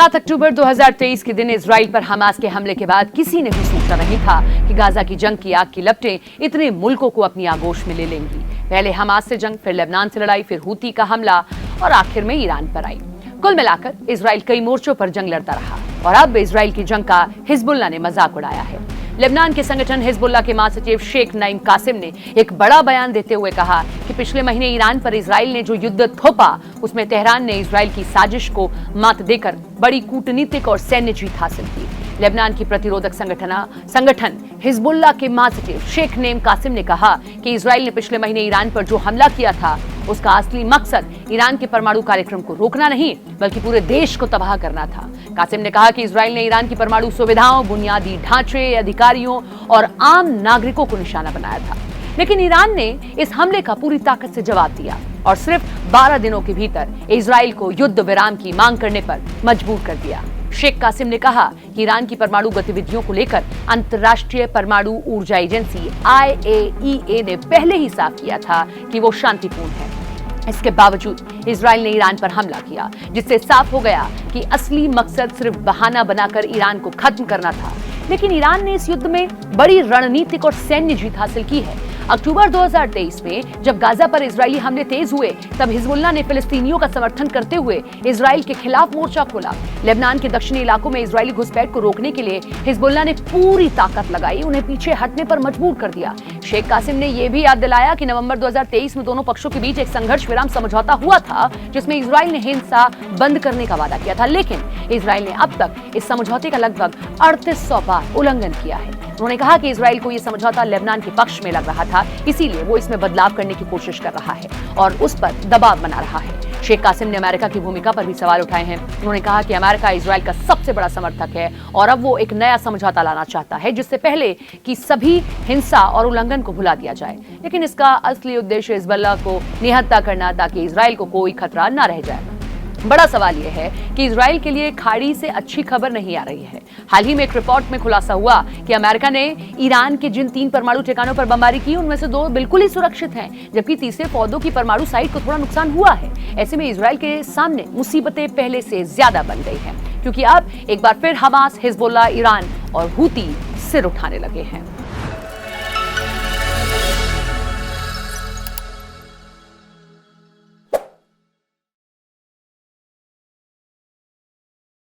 7 अक्टूबर 2023 के दिन इजराइल पर हमास के हमले के बाद किसी ने भी सोचा नहीं था कि गाजा की जंग की आग की लपटें इतने मुल्कों को अपनी आगोश में ले लेंगी। पहले हमास से जंग, फिर लेबनान से लड़ाई, फिर हूती का हमला और आखिर में ईरान पर आई। कुल मिलाकर इजराइल कई मोर्चों पर जंग लड़ता रहा और अब इजराइल की जंग का हिजबुल्लाह ने मजाक उड़ाया है। लेबनान के संगठन हिजबुल्लाह के महासचिव शेख नईम कासिम ने एक बड़ा बयान देते हुए कहा कि पिछले महीने ईरान पर इजराइल ने जो युद्ध थोपा, उसमें तेहरान ने इजराइल की साजिश को मात देकर बड़ी कूटनीतिक और सैन्य जीत हासिल की। लेबनान की प्रतिरोधक संगठन हिजबुल्लाह के महासचिव शेख नईम कासिम ने कहा कि इजराइल ने पिछले महीने ईरान पर जो हमला किया था, उसका असली मकसद ईरान के परमाणु कार्यक्रम को रोकना नहीं, बल्कि पूरे देश को तबाह करना था। कासिम ने कहा कि इजराइल ने ईरान की परमाणु सुविधाओं, बुनियादी ढांचे, अधिकारियों और आम नागरिकों को निशाना बनाया था, लेकिन ईरान ने इस हमले का पूरी ताकत से जवाब दिया और सिर्फ 12 दिनों के भीतर इजराइल को युद्ध विराम की मांग करने पर मजबूर कर दिया। शेख कासिम ने कहा कि ईरान की परमाणु गतिविधियों को लेकर अंतर्राष्ट्रीय परमाणु ऊर्जा एजेंसी IAEA ने पहले ही साफ किया था कि वो शांतिपूर्ण है। इसके बावजूद इजराइल ने ईरान पर हमला किया, जिससे साफ हो गया कि असली मकसद सिर्फ बहाना बनाकर ईरान को खत्म करना था। लेकिन ईरान ने इस युद्ध में बड़ी रणनीतिक और सैन्य जीत हासिल की है। अक्टूबर 2023 में जब गाजा पर इजरायली हमले तेज हुए, तब हिजबुल्लाह ने फिलिस्तीनियों का समर्थन करते हुए इजराइल के खिलाफ मोर्चा खोला। लेबनान के दक्षिणी इलाकों में इजरायली घुसपैठ को रोकने के लिए हिजबुल्लाह ने पूरी ताकत लगाई, उन्हें पीछे हटने पर मजबूर कर दिया। शेख कासिम ने यह भी याद दिलाया कि नवंबर 2023 में दोनों पक्षों के बीच एक संघर्ष विराम समझौता हुआ था, जिसमें इजराइल ने हिंसा बंद करने का वादा किया था, लेकिन इजराइल ने अब तक इस समझौते का लगभग 3800 बार उल्लंघन किया है। उन्होंने कहा कि इजराइल को यह समझौता लेबनान के पक्ष में लग रहा था, इसीलिए वो इसमें बदलाव करने की कोशिश कर रहा है और उस पर दबाव बना रहा है। शेख कासिम ने अमेरिका की भूमिका पर भी सवाल उठाए हैं। उन्होंने कहा कि अमेरिका इजराइल का सबसे बड़ा समर्थक है और अब वो एक नया समझौता लाना चाहता है, जिससे पहले कि सभी हिंसा और उल्लंघन को भुला दिया जाए। लेकिन इसका असली उद्देश्य हिजबुल्लाह को निहत्था करना, ताकि इजराइल को कोई खतरा न रह जाए। बड़ा सवाल यह है कि इजराइल के लिए खाड़ी से अच्छी खबर नहीं आ रही है। हाल ही में एक रिपोर्ट में खुलासा हुआ कि अमेरिका ने ईरान के जिन 3 परमाणु ठिकानों पर बमबारी की, उनमें से 2 बिल्कुल ही सुरक्षित हैं, जबकि तीसरे पौधों की परमाणु साइट को थोड़ा नुकसान हुआ है। ऐसे में इजराइल के सामने मुसीबतें पहले से ज्यादा बन गई हैं, क्योंकि अब एक बार फिर हमास, हिजबुल्लाह, ईरान और हूती सिर उठाने लगे हैं।